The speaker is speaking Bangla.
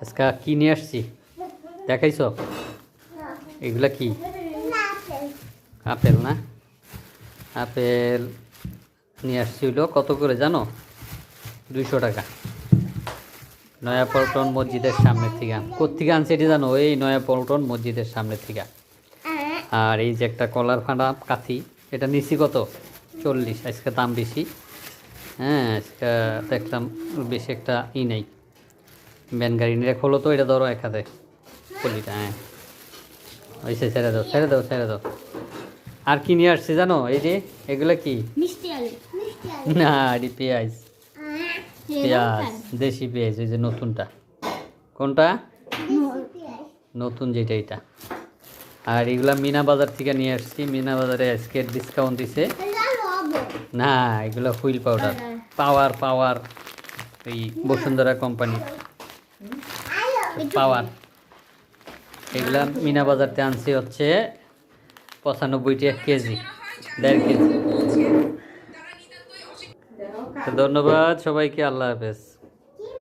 আজকে কি নিয়ে আসছি দেখাইছ? এগুলা কি? আপেল না? আপেল নিয়ে আসছি হইলো কত করে জানো? 200 টাকা। নয়াপল্টন মসজিদের সামনের থেকে। কোত্থেকে আনছি এটি জানো? এই নয়াপল্টন মসজিদের সামনের থেকে। আর এই যে একটা কলার ফাঁড়া কাঠি, এটা নিচ্ছি কত? 40। আজকে দাম বেশি। হ্যাঁ, আজকে দেখলাম বেশি একটা নেই। ব্যান গাড়ি নিয়ে খোলো তো, এটা ধরো এক হাতে কলিটা। হ্যাঁ ওইসে, ছেড়ে দাও ছেড়ে দাও ছেড়ে দাও। আর কি নিয়ে আসছে জানো? এই যে এগুলো কি? না, এটি পেঁয়াজ। পেঁয়াজ, দেশি পেঁয়াজ, ওই যে নতুনটা। কোনটা নতুন? যেটা এটা। আর এগুলা মিনা বাজার থেকে নিয়ে আসছি। মিনা বাজারে আজকে ডিসকাউন্ট দিছে। না, এগুলো হুইল পাউডার। পাওয়ার পাওয়ার এই বসুন্ধরা কোম্পানি পাওয়ার। এগুলা মিনা বাজারতে আনছি হচ্ছে 95 টাকা কেজি, 1.5 কেজি। ধন্যবাদ সবাইকে, আল্লাহ হাফেজ।